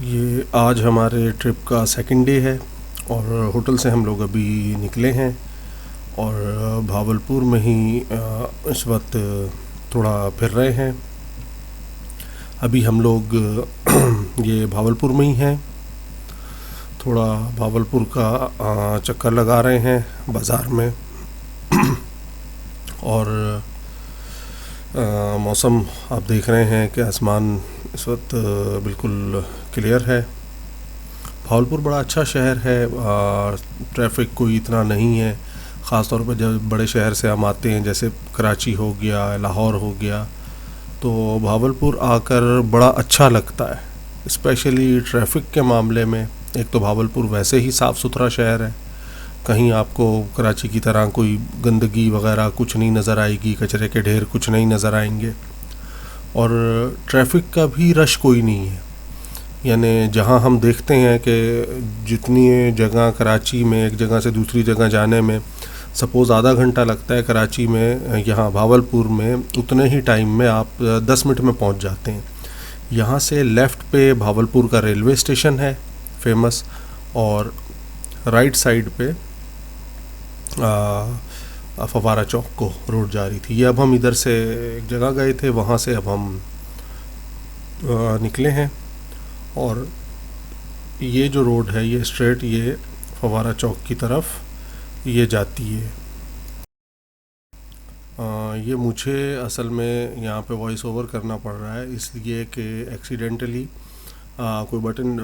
ये आज हमारे ट्रिप का सेकंड डे है और होटल से हम लोग अभी निकले हैं और भावलपुर में ही इस वक्त थोड़ा फिर रहे हैं। अभी हम लोग ये भावलपुर में ही हैं। थोड़ा भावलपुर का चक्कर लगा रहे हैं बाज़ार में। और मौसम आप देख रहे हैं कि आसमान इस वक्त बिल्कुल क्लियर है। भावलपुर बड़ा अच्छा शहर है। ट्रैफिक कोई इतना नहीं है, ख़ास तौर पर जब बड़े शहर से हम आते हैं जैसे कराची हो गया, लाहौर हो गया, तो भावलपुर आकर बड़ा अच्छा लगता है, स्पेशली ट्रैफिक के मामले में। एक तो भावलपुर वैसे ही साफ़ सुथरा शहर है, कहीं आपको कराची की तरह कोई गंदगी वगैरह कुछ नहीं नज़र आएगी, कचरे के ढेर कुछ नहीं नज़र आएंगे। और ट्रैफिक का भी रश कोई नहीं है। यानी जहाँ हम देखते हैं कि जितनी जगह कराची में एक जगह से दूसरी जगह जाने में सपोज़ आधा घंटा लगता है कराची में, यहाँ भावलपुर में उतने ही टाइम में आप 10 मिनट में पहुँच जाते हैं। यहाँ से लेफ़्ट पे भावलपुर का रेलवे स्टेशन है फेमस, और राइट साइड पे फवारा चौक को रोड जा रही थी। ये अब हम इधर से एक जगह गए थे, वहाँ से अब हम निकले हैं और ये जो रोड है ये स्ट्रेट ये फवारा चौक की तरफ ये जाती है। ये मुझे असल में यहाँ पे वॉइस ओवर करना पड़ रहा है इसलिए कि एक्सीडेंटली कोई बटन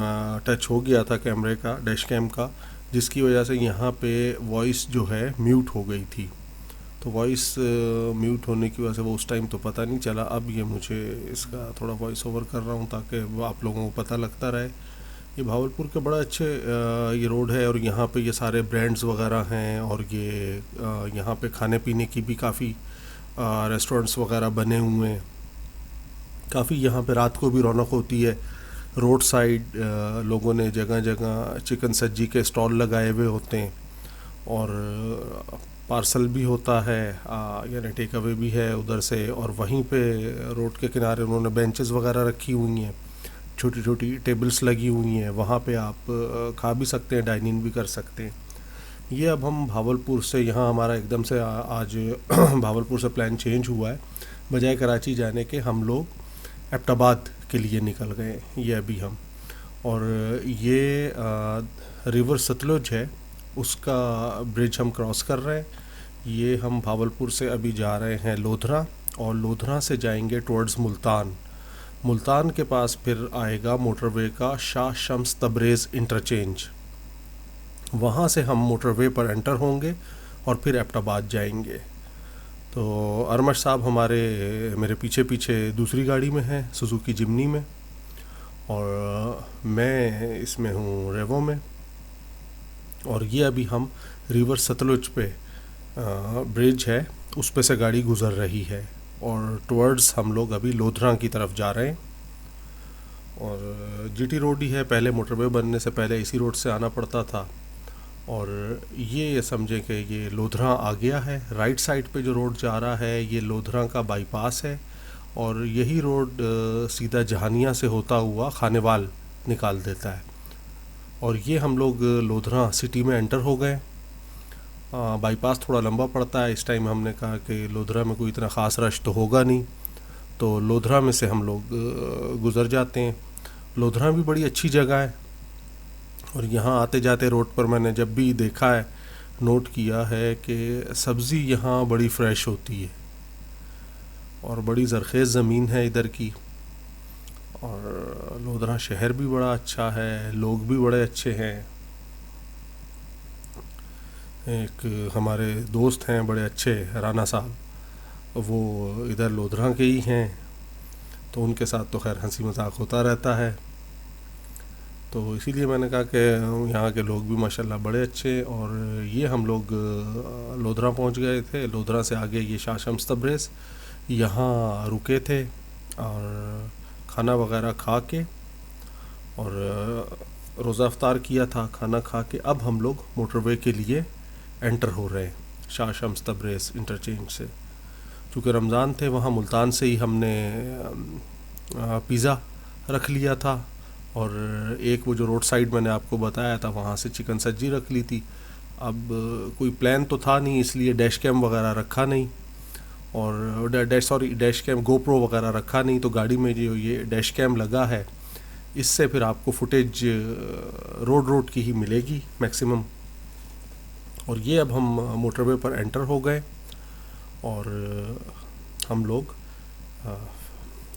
टच हो गया था कैमरे का, डैश कैम का, जिसकी वजह से यहाँ पे वॉइस जो है म्यूट हो गई थी। तो वॉइस म्यूट होने की वजह से वो उस टाइम तो पता नहीं चला। अब ये मुझे इसका थोड़ा वॉइस ओवर कर रहा हूँ ताकि वो आप लोगों को पता लगता रहे। ये भावलपुर के बड़ा अच्छे ये रोड है और यहाँ पे ये सारे ब्रांड्स वगैरह हैं, और ये यहाँ पे खाने पीने की भी काफ़ी रेस्टोरेंट्स वगैरह बने हुए हैं। काफ़ी यहाँ पे रात को भी रौनक होती है। रोड साइड लोगों ने जगह जगह चिकन सज्जी के स्टॉल लगाए हुए होते हैं, और पार्सल भी होता है, यानी टेक अवे भी है उधर से। और वहीं पे रोड के किनारे उन्होंने बेंचेस वगैरह रखी हुई हैं, छोटी छोटी टेबल्स लगी हुई हैं, वहाँ पे आप खा भी सकते हैं, डाइन इन भी कर सकते हैं। ये अब हम भावलपुर से, यहाँ हमारा एकदम से आज भावलपुर से प्लान चेंज हुआ है। बजाय कराची जाने के हम लोग एबटाबाद के लिए निकल गए ये अभी हम। और ये रिवर सतलुज है, उसका ब्रिज हम क्रॉस कर रहे हैं। ये हम भावलपुर से अभी जा रहे हैं लोधरा, और लोधरा से जाएंगे टुवर्ड्स मुल्तान। मुल्तान के पास फिर आएगा मोटरवे का शाह शम्स तब्रेज़ इंटरचेंज। वहाँ से हम मोटरवे पर एंटर होंगे और फिर एबटाबाद जाएंगे। तो अरमश साहब मेरे पीछे पीछे दूसरी गाड़ी में हैं, सुजुकी जिमनी में, और मैं इसमें हूँ रेवो में। और ये अभी हम रिवर सतलुज पे ब्रिज है उस पे से गाड़ी गुज़र रही है, और टुवर्ड्स हम लोग अभी लोधरा की तरफ जा रहे हैं। और जीटी रोड ही है, पहले मोटरवे बनने से पहले इसी रोड से आना पड़ता था। और ये समझे कि ये लोधरा आ गया है। राइट साइड पे जो रोड जा रहा है ये लोधरा का बाईपास है, और यही रोड सीधा जहानिया से होता हुआ खानेवाल निकाल देता है। और ये हम लोग लोधरा सिटी में एंटर हो गए। बाईपास थोड़ा लंबा पड़ता है, इस टाइम हमने कहा कि लोधरा में कोई इतना ख़ास रश तो होगा नहीं, तो लोधरा में से हम लोग गुज़र जाते हैं। लोधरा भी बड़ी अच्छी जगह है, और यहाँ आते जाते रोड पर मैंने जब भी देखा है, नोट किया है कि सब्ज़ी यहाँ बड़ी फ़्रेश होती है, और बड़ी ज़रख़ेज़ ज़मीन है इधर की। और लोधरा शहर भी बड़ा अच्छा है, लोग भी बड़े अच्छे हैं। एक हमारे दोस्त हैं बड़े अच्छे, राना साहब, वो इधर लोधरा के ही हैं, तो उनके साथ तो खैर हंसी मजाक होता रहता है। तो इसीलिए मैंने कहा कि यहाँ के लोग भी माशाल्लाह बड़े अच्छे। और ये हम लोग लोधरा पहुँच गए थे। लोधरा से आगे ये शाह शम्स तब्रेज़, यहाँ रुके थे और खाना वगैरह खा के, और रोज़ा अफ्तार किया था, खाना खा के अब हम लोग मोटरवे के लिए एंटर हो रहे हैं शाह शम्स तब्रेज़ इंटरचेंज से। चूँकि रमज़ान थे, वहाँ मुल्तान से ही हमने पिज़्ज़ा रख लिया था, और एक वो जो रोड साइड मैंने आपको बताया था वहाँ से चिकन सज्जी रख ली थी। अब कोई प्लान तो था नहीं, इसलिए डैश कैम वगैरह रखा नहीं, और डैश कैम गोप्रो वगैरह रखा नहीं, तो गाड़ी में जो ये डैश कैम लगा है इससे फिर आपको फुटेज रोड की ही मिलेगी मैक्सिमम। और ये अब हम मोटरवे पर एंटर हो गए और हम लोग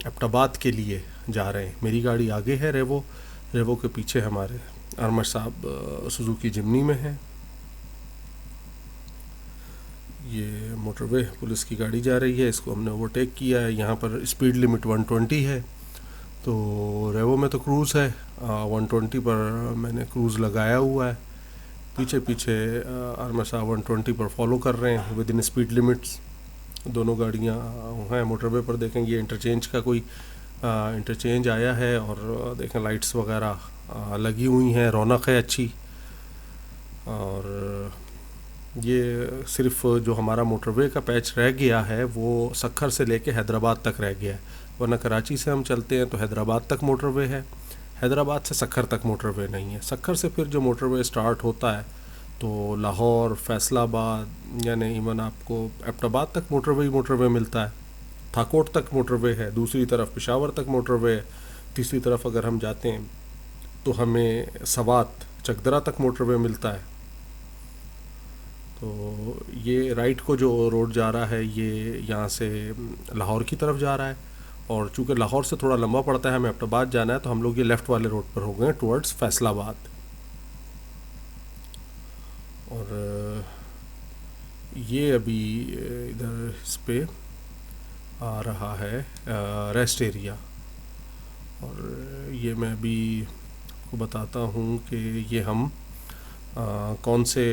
एबटाबाद के लिए जा रहे हैं। मेरी गाड़ी आगे है रेवो के पीछे हमारे अरमश साहब सुजुकी जिमनी में हैं। ये मोटरवे पुलिस की गाड़ी जा रही है, इसको हमने ओवरटेक किया है। यहाँ पर स्पीड लिमिट 120 है, तो रेवो में तो क्रूज़ है, 120 पर मैंने क्रूज़ लगाया हुआ है। पीछे पीछे अरमश साहब 120 पर फॉलो कर रहे हैं विद इन स्पीड लिमिट्स। दोनों गाड़ियाँ हैं मोटरवे पर। देखेंगे इंटरचेंज का कोई इंटरचेंज आया है, और देखें लाइट्स वगैरह लगी हुई हैं, रौनक है अच्छी। और ये सिर्फ जो हमारा मोटरवे का पैच रह गया है वो सक्खर से लेके हैदराबाद तक रह गया है, वरना कराची से हम चलते हैं तो हैदराबाद तक मोटरवे है, हैदराबाद से सक्खर तक मोटरवे नहीं है। सक्खर से फिर जो मोटरवे स्टार्ट होता है तो लाहौर, फैसलाबाद, यानी इवन आपको एबटाबाद तक मोटरवे मिलता है। थाकोट तक मोटरवे है, दूसरी तरफ पेशावर तक मोटरवे है, तीसरी तरफ अगर हम जाते हैं तो हमें सवात चकदरा तक मोटरवे मिलता है। तो ये राइट को जो रोड जा रहा है ये यहाँ से लाहौर की तरफ जा रहा है, और चूँकि लाहौर से थोड़ा लंबा पड़ता है, हमें एबटाबाद जाना है, तो हम लोग ये लेफ़्ट वाले रोड पर हो गए टुवर्ड्स फैसलाबाद। और ये अभी इधर इस पे आ रहा है रेस्ट एरिया। और ये मैं अभी आपको बताता हूँ कि ये हम कौन से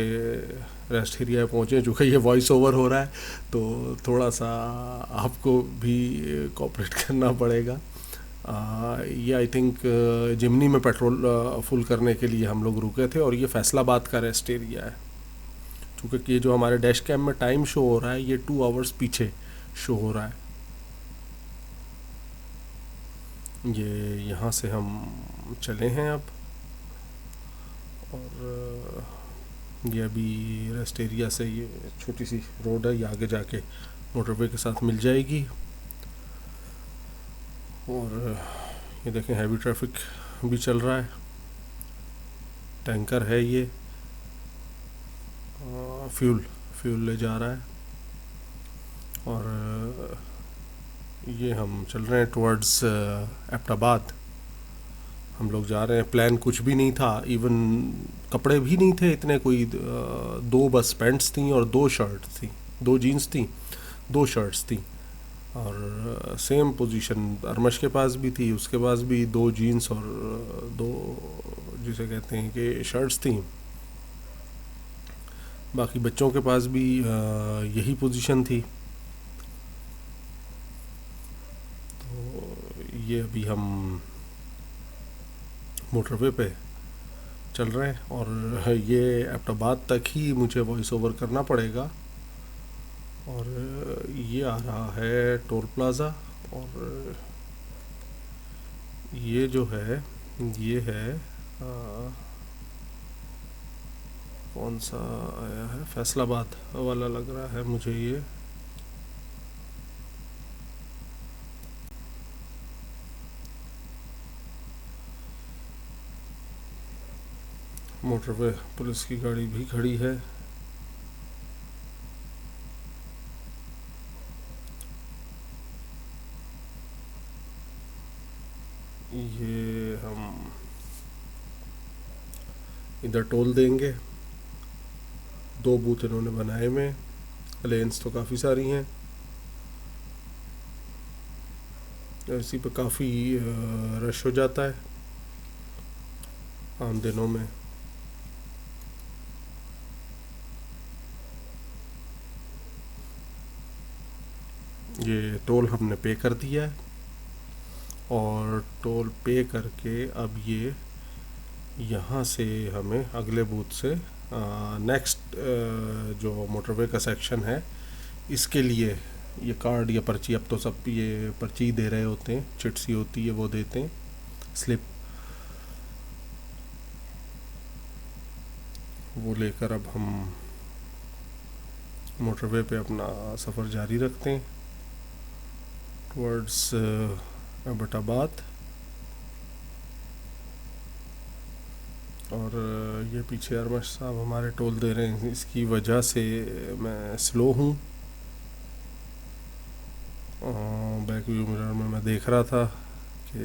रेस्ट एरिया में पहुँचे। चूँकि ये वॉइस ओवर हो रहा है तो थोड़ा सा आपको भी कोऑपरेट करना पड़ेगा। ये आई थिंक जिमनी में पेट्रोल फुल करने के लिए हम लोग रुके थे, और ये फैसलाबाद का रेस्ट एरिया है। चूँकि ये जो हमारे डैश कैम में टाइम शो हो रहा है ये 2 आवर्स पीछे शो हो रहा है। ये यहाँ से हम चले हैं अब, और ये अभी रेस्ट एरिया से ये छोटी सी रोड है, ये आगे जाके मोटरवे के साथ मिल जाएगी। और ये देखें हैवी ट्रैफिक भी चल रहा है, टैंकर है ये, फ्यूल ले जा रहा है। और ये हम चल रहे हैं टुवर्ड्स एबटाबाद। हम लोग जा रहे हैं, प्लान कुछ भी नहीं था, इवन कपड़े भी नहीं थे इतने, कोई 2 बस पैंट्स थी और 2 शर्ट थी, 2 जीन्स थी, 2 शर्ट्स थी। और सेम पोजीशन अरमश के पास भी थी, उसके पास भी 2 जीन्स और 2 जिसे कहते हैं कि शर्ट्स थी। बाकी बच्चों के पास भी यही पोजीशन थी। तो ये अभी हम मोटरवे पे चल रहे हैं, और ये एबटाबाद तक ही मुझे वॉइस ओवर करना पड़ेगा। और ये आ रहा है टोल प्लाज़ा, और ये जो है ये है कौन सा आया है, फैसलाबाद वाला लग रहा है मुझे ये। मोटरवे पुलिस की गाड़ी भी खड़ी है। ये हम इधर टोल देंगे, 2 बूथ इन्होंने बनाए हुए, लेन्स तो काफ़ी सारी हैं, इसी पे काफ़ी रश हो जाता है आम दिनों में। ये टोल हमने पे कर दिया है, और टोल पे करके अब ये यहाँ से हमें अगले बूथ से नेक्स्ट जो मोटरवे का सेक्शन है इसके लिए ये कार्ड या पर्ची, अब तो सब ये पर्ची दे रहे होते हैं, चिट सी होती है वो देते हैं, स्लिप। वो लेकर अब हम मोटरवे पे अपना सफ़र जारी रखते हैं टुवर्ड्स एबटाबाद। और ये पीछे अरमश साहब हमारे टोल दे रहे हैं, इसकी वजह से मैं स्लो हूँ। बैक व्यू मिरर में मैं देख रहा था कि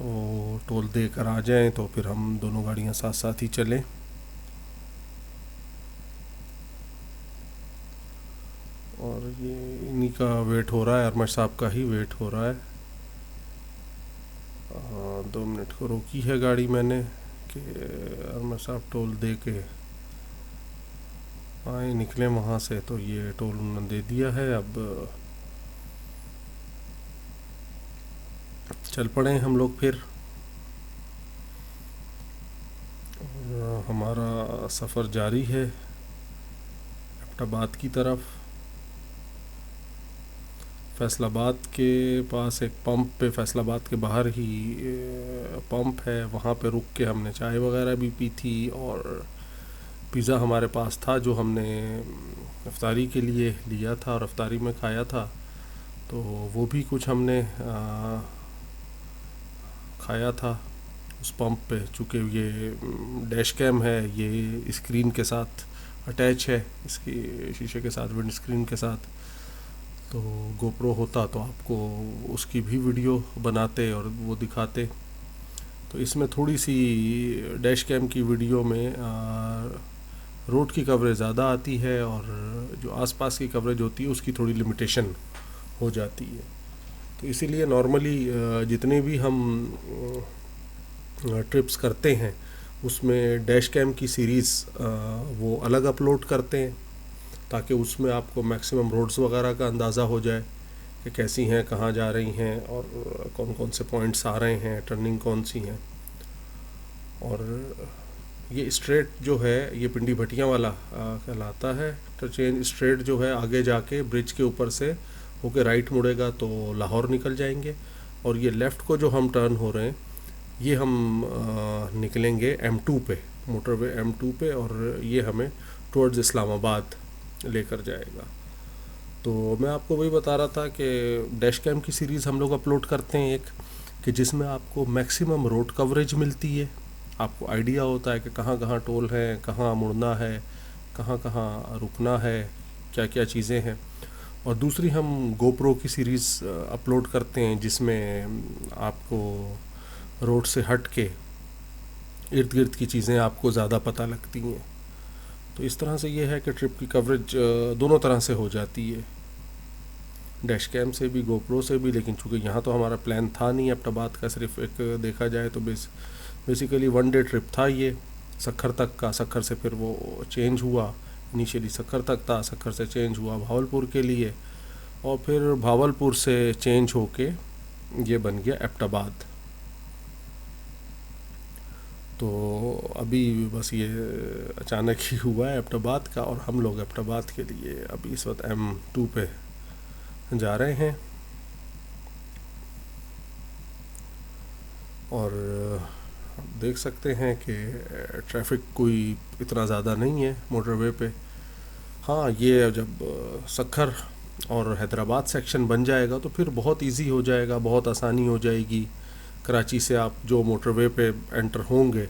वो टोल दे कर आ जाएं तो फिर हम दोनों गाड़ियाँ साथ साथ ही चलें। और ये इन्हीं का वेट हो रहा है, अरमश साहब का ही वेट हो रहा है। 2 मिनट को रोकी है गाड़ी मैंने कि अरमश साहब टोल दे के आए निकले वहाँ से, तो ये टोल उन्होंने दे दिया है। अब चल पड़े हम लोग फिर। हमारा सफ़र जारी है एबटाबाद की तरफ। फैसलाबाद के पास एक पंप पे, फैसलाबाद के बाहर ही पंप है, वहाँ पे रुक के हमने चाय वगैरह भी पी थी और पिज़्ज़ा हमारे पास था जो हमने अफ्तारी के लिए लिया था और अफ्तारी में खाया था। तो वो भी कुछ हमने खाया था उस पंप पे। चूँकि ये डैश कैम है, ये स्क्रीन के साथ अटैच है, इसकी शीशे के साथ, विंड स्क्रीन के साथ। तो गोप्रो होता तो आपको उसकी भी वीडियो बनाते और वो दिखाते। तो इसमें थोड़ी सी डैश कैम की वीडियो में रोड की कवरेज ज़्यादा आती है और जो आसपास की कवरेज होती है उसकी थोड़ी लिमिटेशन हो जाती है। तो इसीलिए नॉर्मली जितने भी हम ट्रिप्स करते हैं उसमें डैश कैम की सीरीज़ वो अलग अपलोड करते हैं, ताकि उसमें आपको मैक्सिमम रोड्स वगैरह का अंदाज़ा हो जाए कि कैसी हैं, कहाँ जा रही हैं और कौन कौन से पॉइंट्स आ रहे हैं, टर्निंग कौन सी हैं। और ये स्ट्रेट जो है ये पिंडी भटियाँ वाला कहलाता है। इंटरचेंज स्ट्रेट जो है आगे जाके ब्रिज के ऊपर से होके राइट मुड़ेगा तो लाहौर निकल जाएंगे। और ये लेफ़्ट को जो हम टर्न हो रहे हैं ये हम निकलेंगे M2 पे, मोटरवे M2 पे, और ये हमें टुवर्ड्स इस्लामाबाद लेकर जाएगा। तो मैं आपको वही बता रहा था कि डैश कैम की सीरीज़ हम लोग अपलोड करते हैं एक, कि जिसमें आपको मैक्सिमम रोड कवरेज मिलती है, आपको आइडिया होता है कि कहाँ कहाँ टोल है, कहाँ मुड़ना है, कहाँ कहाँ रुकना है, क्या क्या चीज़ें हैं। और दूसरी हम गोप्रो की सीरीज़ अपलोड करते हैं जिसमें आपको रोड से हट के इर्द गिर्द की चीज़ें आपको ज़्यादा पता लगती हैं। तो इस तरह से ये है कि ट्रिप की कवरेज दोनों तरह से हो जाती है, डैश कैम से भी, गोप्रो से भी। लेकिन चूँकि यहाँ तो हमारा प्लान था नहीं एबटाबाद का, सिर्फ एक देखा जाए तो बेसिकली 1 डे ट्रिप था ये, सक्खर तक का। सक्खर से फिर वो चेंज हुआ, इनिशियली सक्खर तक था, सक्खर से चेंज हुआ भावलपुर के लिए, और फिर भावलपुर से चेंज होके ये बन गया एबटाबाद। तो अभी बस ये अचानक ही हुआ है एबटाबाद का, और हम लोग एबटाबाद के लिए अभी इस वक्त M2 पे जा रहे हैं। और देख सकते हैं कि ट्रैफिक कोई इतना ज़्यादा नहीं है मोटरवे पे। हाँ, ये जब सक्खर और हैदराबाद सेक्शन बन जाएगा तो फिर बहुत इजी हो जाएगा, बहुत आसानी हो जाएगी। कराची से आप जो मोटरवे पे एंटर होंगे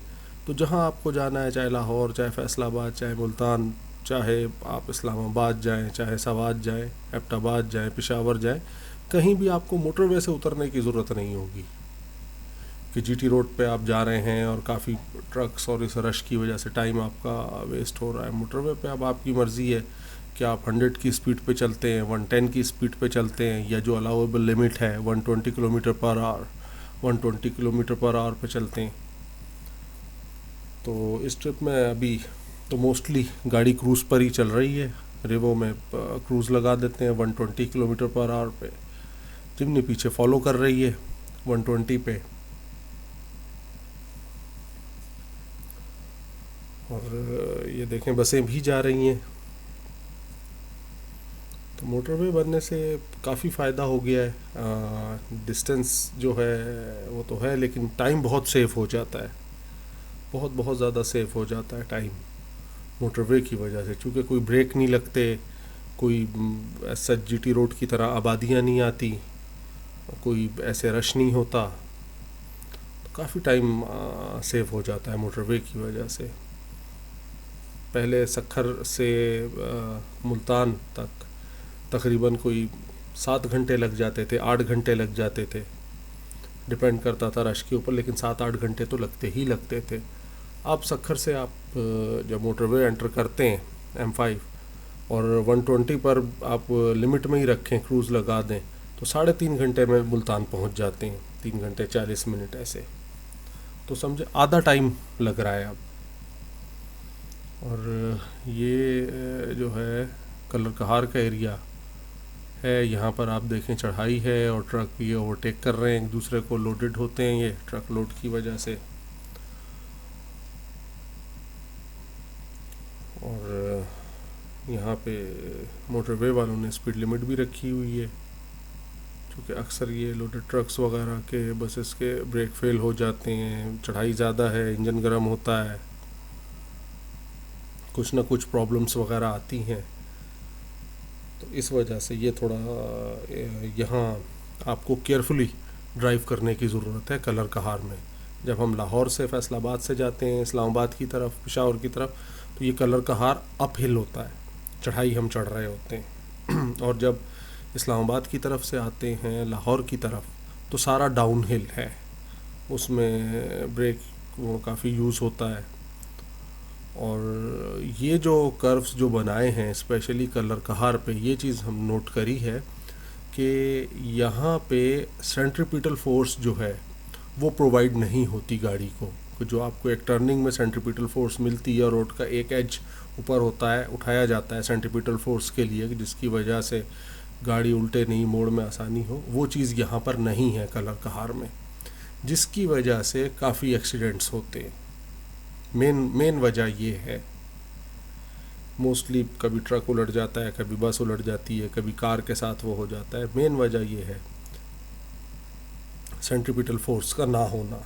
तो जहाँ आपको जाना है, चाहे लाहौर, चाहे फैसलाबाद, चाहे मुल्तान, चाहे आप इस्लामाबाद जाएं, चाहे सवात जाएं, एबटाबाद जाएं, पेशावर जाएं, कहीं भी आपको मोटरवे से उतरने की ज़रूरत नहीं होगी कि GT रोड पे आप जा रहे हैं और काफ़ी ट्रक्स और इस रश की वजह से टाइम आपका वेस्ट हो रहा है। मोटरवे पे अब आपकी मर्ज़ी है कि आप 100 की स्पीड पे चलते हैं, 110 की स्पीड पे चलते हैं, या जो अलाउेबल लिमिट है 120 kilometre per hour, 120 kilometre per hour पे चलते हैं। तो इस ट्रिप में अभी तो मोस्टली गाड़ी क्रूज़ पर ही चल रही है। रेवो में क्रूज़ लगा देते हैं 120 किलोमीटर पर आवर पे, जिमनी पीछे फॉलो कर रही है 120 पे। और ये देखें बसें भी जा रही हैं। तो मोटरवे बनने से काफ़ी फ़ायदा हो गया है। डिस्टेंस जो है वो तो है, लेकिन टाइम बहुत सेव हो जाता है। बहुत बहुत ज़्यादा सेव हो जाता है टाइम मोटरवे की वजह से, क्योंकि कोई ब्रेक नहीं लगते, कोई ऐसा जीटी रोड की तरह आबादियाँ नहीं आती, कोई ऐसे रश नहीं होता, तो काफ़ी टाइम सेव हो जाता है मोटरवे की वजह से। पहले सखर से मुल्तान तक तकरीबन कोई 7 घंटे लग जाते थे, 8 घंटे लग जाते थे, डिपेंड करता था रश के ऊपर, लेकिन 7-8 घंटे तो लगते ही लगते थे। अब सखर से आप जब मोटरवे एंटर करते हैं M5 और 120 पर आप लिमिट में ही रखें, क्रूज़ लगा दें, तो 3.5 घंटे में मुल्तान पहुंच जाते हैं, 3 घंटे 40 मिनट ऐसे, तो समझे आधा टाइम लग रहा है अब। और ये जो है कलर कहार का एरिया है, यहाँ पर आप देखें चढ़ाई है और ट्रक ये ओवरटेक कर रहे हैं एक दूसरे को, लोडेड होते हैं ये ट्रक लोड की वजह से। और यहाँ पे मोटरवे वालों ने स्पीड लिमिट भी रखी हुई है, क्योंकि अक्सर ये लोडेड ट्रक्स वगैरह के बसेस के ब्रेक फेल हो जाते हैं, चढ़ाई ज़्यादा है, इंजन गर्म होता है, कुछ ना कुछ प्रॉब्लम्स वगैरह आती हैं, तो इस वजह से ये थोड़ा यहाँ आपको केयरफुली ड्राइव करने की ज़रूरत है कलर कहार में। जब हम लाहौर से फैसलाबाद से जाते हैं इस्लामाबाद की तरफ, पेशावर की तरफ, तो ये कलर कहार अप हिल होता है, चढ़ाई हम चढ़ रहे होते हैं और जब इस्लामाबाद की तरफ से आते हैं लाहौर की तरफ, तो सारा डाउन हिल है, उसमें ब्रेक काफ़ी यूज़ होता है। और ये जो कर्व्स जो बनाए हैं स्पेशली कलर कहार पे, ये चीज़ हम नोट करी है कि यहाँ पे सेंट्रीपिटल फोर्स जो है वो प्रोवाइड नहीं होती गाड़ी को, जो आपको एक टर्निंग में सेंट्रीपिटल फोर्स मिलती है, रोड का एक एज ऊपर होता है, उठाया जाता है सेंट्रीपिटल फोर्स के लिए, जिसकी वजह से गाड़ी उल्टे नहीं मोड़ में आसानी हो, वो चीज़ यहाँ पर नहीं है कलर कहार में, जिसकी वजह से काफ़ी एक्सीडेंट्स होते हैं। मेन वजह ये है, मोस्टली कभी ट्रक उलट जाता है, कभी बस उलट जाती है, कभी कार के साथ वो हो जाता है, मेन वजह ये है सेंट्रीपिटल फोर्स का ना होना।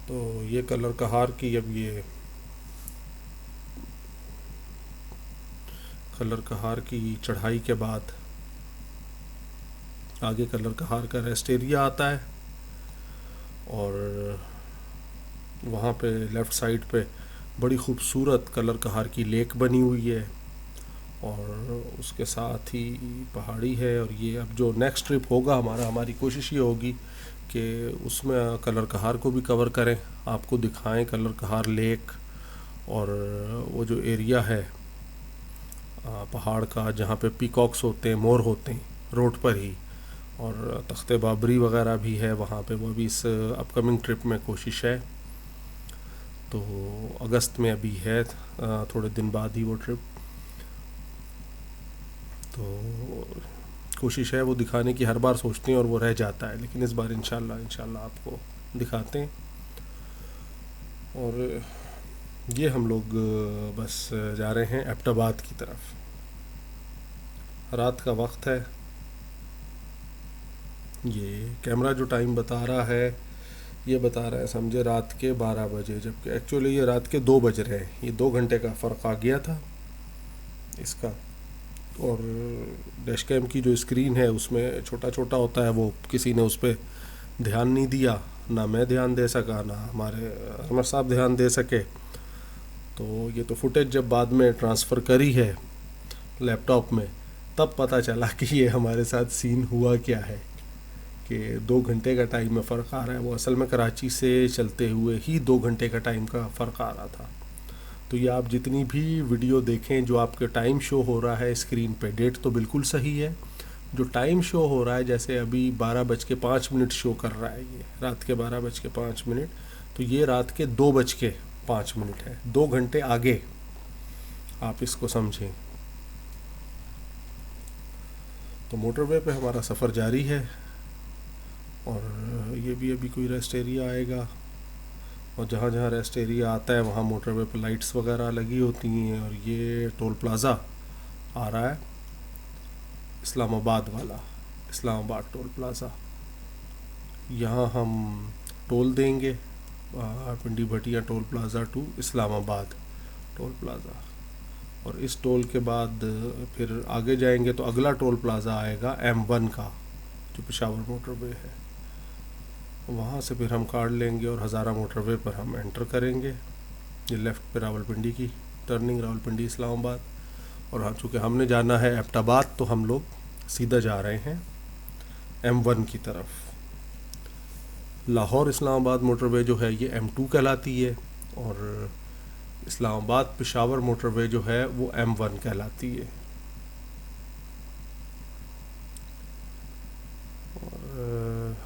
तो ये कलर कहार की, अब ये कलर कहार की चढ़ाई के बाद आगे कलर कहार का रेस्ट एरिया आता है, और वहाँ पे लेफ़्ट साइड पे बड़ी खूबसूरत कलर कहार की लेक बनी हुई है, और उसके साथ ही पहाड़ी है। और ये अब जो नेक्स्ट ट्रिप होगा हमारी कोशिश ये होगी कि उसमें कलर कहार को भी कवर करें, आपको दिखाएं कलर कहार लेक, और वो जो एरिया है पहाड़ का जहाँ पे पीकॉक्स होते हैं, मोर होते हैं रोड पर ही, और तख्ते बाबरी वगैरह भी है वहाँ पे, वो भी इस अपकमिंग ट्रिप में कोशिश है। तो अगस्त में अभी है, थोड़े दिन बाद ही वो ट्रिप, तो कोशिश है वो दिखाने की, हर बार सोचते हैं और वो रह जाता है, लेकिन इस बार इंशाल्लाह आपको दिखाते हैं। और ये हम लोग बस जा रहे हैं एबटाबाद की तरफ, रात का वक्त है, ये कैमरा जो टाइम बता रहा है ये बता रहा है समझे रात के 12 बजे, जबकि एक्चुअली ये रात के 2 बज रहे हैं, ये 2 घंटे का फ़र्क आ गया था इसका। और डैश कैम की जो स्क्रीन है उसमें छोटा छोटा होता है, वो किसी ने उस पर ध्यान नहीं दिया, ना मैं ध्यान दे सका, ना हमारे अमर साहब ध्यान दे सके। तो ये तो फुटेज जब बाद में ट्रांसफ़र करी है लैपटॉप में, तब पता चला कि ये हमारे साथ सीन हुआ क्या है, कि 2 घंटे का टाइम में फ़र्क आ रहा है। वो असल में कराची से चलते हुए ही 2 घंटे का टाइम का फ़र्क आ रहा था। तो ये आप जितनी भी वीडियो देखें, जो आपके टाइम शो हो रहा है स्क्रीन पे, डेट तो बिल्कुल सही है, जो टाइम शो हो रहा है, जैसे अभी 12:05 शो कर रहा है, ये रात के 12:05, तो ये रात के 2:05 है, 2 घंटे आगे आप इसको समझें। तो मोटरवे पे हमारा सफ़र जारी है, और ये भी अभी कोई रेस्ट एरिया आएगा, और जहाँ जहाँ रेस्ट एरिया आता है वहाँ मोटरवे पे लाइट्स वगैरह लगी होती हैं। और ये टोल प्लाज़ा आ रहा है इस्लामाबाद वाला, इस्लामाबाद टोल प्लाज़ा, यहाँ हम टोल देंगे Pindi Bhattian toll plaza to Islamabad toll plaza. और इस टोल के बाद फिर आगे जाएंगे तो अगला टोल प्लाज़ा आएगा M1 का, जो पेशावर मोटरवे है। वहाँ से फिर हम काट लेंगे और हज़ारा मोटरवे पर हम एंटर करेंगे। ये लेफ़्ट पे रावलपिंडी की टर्निंग, रावलपिंडी इस्लामाबाद। और हाँ, चूँकि हमने जाना है एबटाबाद तो हम लोग सीधा जा रहे हैं M1 की तरफ। लाहौर इस्लामाबाद मोटरवे जो है ये M2 कहलाती है, और इस्लामाबाद पेशावर मोटरवे जो है वो M1 कहलाती है। और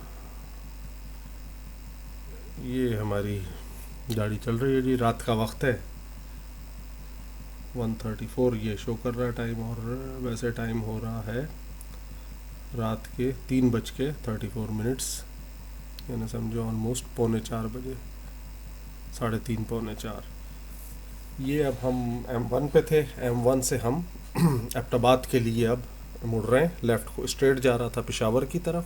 ये हमारी गाड़ी चल रही है जी। रात का वक्त है, 1:34 ये शो कर रहा है टाइम, और वैसे टाइम हो रहा है रात के 3:34, यानी समझो ऑलमोस्ट 3:45 बजे, 3:30 3:45। ये अब हम M1 पे थे, M1 से हम एबटाबाद के लिए अब मुड़ रहे हैं। लेफ़्ट को स्ट्रेट जा रहा था पेशावर की तरफ,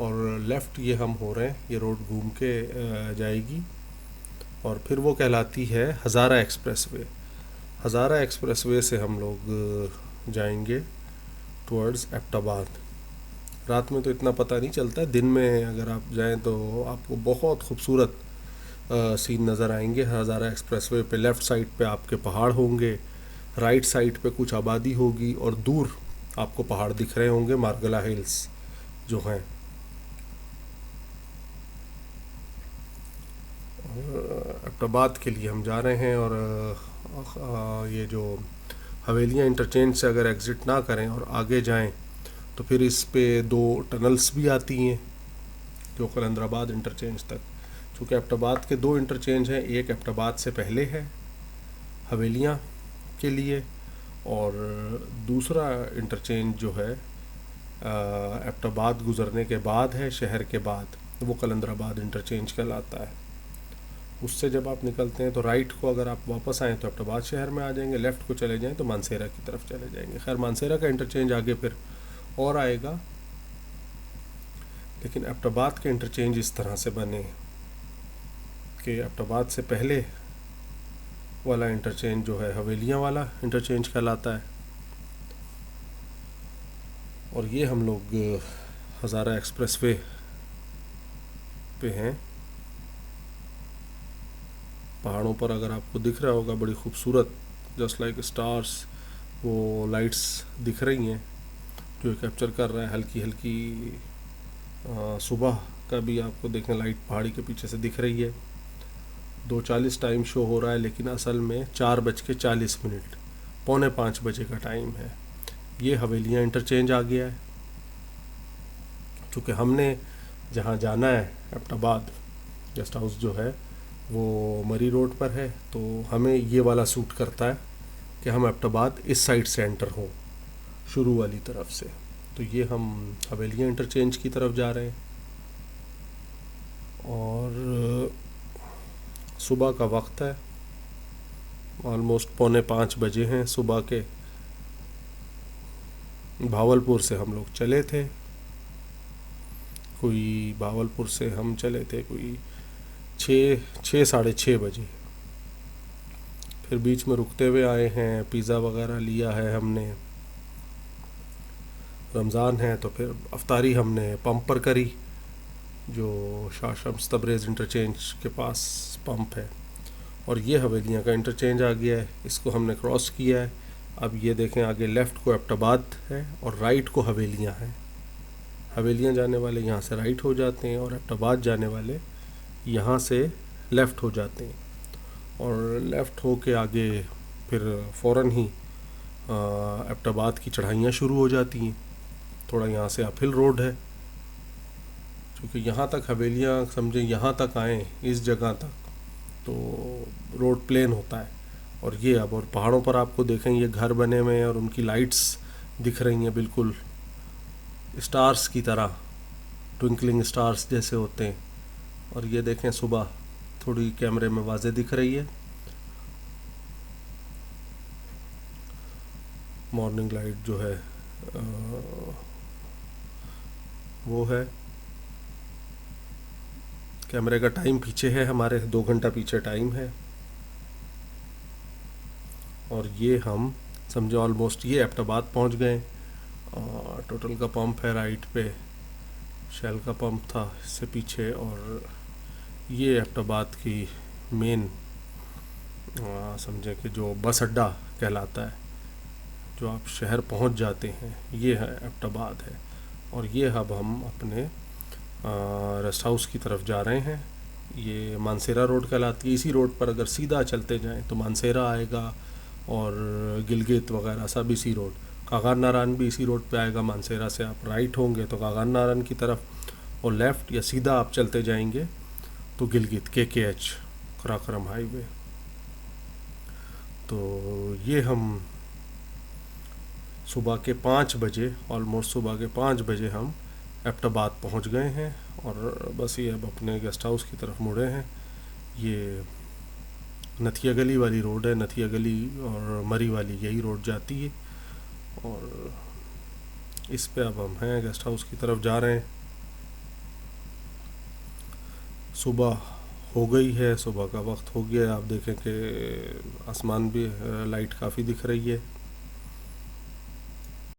और लेफ़्ट ये हम हो रहे हैं, ये रोड घूम के जाएगी और फिर वो कहलाती है हज़ारा एक्सप्रेसवे। हज़ारा एक्सप्रेसवे से हम लोग जाएंगे टुवर्ड्स एबटाबाद। रात में तो इतना पता नहीं चलता है, दिन में अगर आप जाएं तो आपको बहुत खूबसूरत सीन नज़र आएंगे। हज़ारा एक्सप्रेसवे पे लेफ़्ट साइड पे आपके पहाड़ होंगे, राइट साइड पे कुछ आबादी होगी, और दूर आपको पहाड़ दिख रहे होंगे, मार्गला हिल्स जो हैं। एबटाबाद के लिए हम जा रहे हैं, और ये जो हवेलियाँ इंटरचेंज से अगर एग्ज़िट ना करें और आगे जाएं तो फिर इस पे 2 टनल्स भी आती हैं जो कलंदराबाद इंटरचेंज तक। चूँकि एबटाबाद के 2 इंटरचेंज हैं, एक एबटाबाद से पहले है हवेलियाँ के लिए, और दूसरा इंटरचेंज जो है एबटाबाद गुज़रने के बाद है, शहर के बाद, वो कलंदराबाद इंटरचेंज कहलाता है। उससे जब आप निकलते हैं तो राइट को अगर आप वापस आएँ तो एबटाबाद शहर में आ जाएंगे, लेफ़्ट को चले जाएं तो मानसेरा की तरफ चले जाएंगे। खैर, मानसेरा का इंटरचेंज आगे फिर और आएगा, लेकिन एबटाबाद के इंटरचेंज इस तरह से बने कि एबटाबाद से पहले वाला इंटरचेंज जो है हवेलियाँ वाला इंटरचेंज कहलाता है। और ये हम लोग हज़ारा एक्सप्रेसवे पे हैं। पहाड़ों पर अगर आपको दिख रहा होगा बड़ी खूबसूरत, जस्ट लाइक स्टार्स, वो लाइट्स दिख रही हैं जो कैप्चर कर रहा है। हल्की हल्की सुबह का भी आपको देखें लाइट पहाड़ी के पीछे से दिख रही है। 2:40 टाइम शो हो रहा है, लेकिन असल में 4:40, 4:45 बजे का टाइम है। ये हवेलियाँ इंटरचेंज आ गया है। चूँकि हमने जहाँ जाना है एबटाबाद, गेस्ट हाउस जो है वो मरी रोड पर है, तो हमें ये वाला सूट करता है कि हम एबटाबाद इस साइड से एंटर हों, शुरू वाली तरफ से। तो ये हम हवेलियाँ इंटरचेंज की तरफ जा रहे हैं, और सुबह का वक्त है, ऑलमोस्ट 4:45 बजे हैं सुबह के। भावलपुर से हम लोग चले थे, भावलपुर से हम चले थे कोई 6 साढ़े 6 बजे। फिर बीच में रुकते हुए आए हैं, पिज़्ज़ा वगैरह लिया है हमने, रमज़ान है तो फिर अफ्तारी हमने पंप पर करी, जो शाह शम्स तबरेज़ इंटरचेंज के पास पंप है। और ये हवेलियाँ का इंटरचेंज आ गया है, इसको हमने क्रॉस किया है। अब ये देखें, आगे लेफ़्ट को एबटाबाद है और राइट को हवेलियाँ हैं। हवेलियाँ जाने वाले यहाँ से राइट हो जाते हैं, और एबटाबाद जाने वाले यहाँ से लेफ़्ट हो जाते हैं। और लेफ़्ट हो के आगे फिर फ़ौरन ही एबटाबाद की चढ़ाइयाँ शुरू हो जाती हैं। थोड़ा यहाँ से अपहिल रोड है, क्योंकि यहाँ तक हवेलियाँ समझें, यहाँ तक आएँ इस जगह तक तो रोड प्लेन होता है। और ये अब, और पहाड़ों पर आपको देखें ये घर बने हुए हैं और उनकी लाइट्स दिख रही हैं बिल्कुल स्टार्स की तरह, ट्विंकलिंग स्टार्स जैसे होते हैं। और ये देखें सुबह थोड़ी कैमरे में वाज़े दिख रही है, मॉर्निंग लाइट जो है वो है। कैमरे का टाइम पीछे है, हमारे 2 घंटा पीछे टाइम है। और ये हम समझे ऑलमोस्ट ये एबटाबाद पहुंच गए। और टोटल का पंप है राइट पे, शेल का पंप था इससे पीछे। और ये एबटाबाद की मेन समझे कि जो बस अड्डा कहलाता है, जो आप शहर पहुंच जाते हैं, ये है एबटाबाद है। और ये अब हम अपने रेस्ट हाउस की तरफ जा रहे हैं। ये मानसेरा रोड कहलाती है। इसी रोड पर अगर सीधा चलते जाएं तो मानसेरा आएगा और गिलगित वगैरह सब इसी रोड। कागान नारायण भी इसी रोड पे आएगा। मानसेरा से आप राइट होंगे तो कागान नारायण की तरफ, और लेफ़्ट या सीधा आप चलते जाएंगे तो गिलगित KKH कराकरम हाईवे। तो ये हम सुबह के 5 बजे, ऑलमोस्ट सुबह के 5 बजे हम एबटाबाद पहुंच गए हैं। और बस ये अब अपने गेस्ट हाउस की तरफ मुड़े हैं। ये नथिया गली वाली रोड है, नथिया गली और मरी वाली यही रोड जाती है। और इस पे अब हम हैं, गेस्ट हाउस की तरफ जा रहे हैं। सुबह हो गई है, सुबह का वक्त हो गया। आप देखें कि आसमान भी लाइट काफ़ी दिख रही है।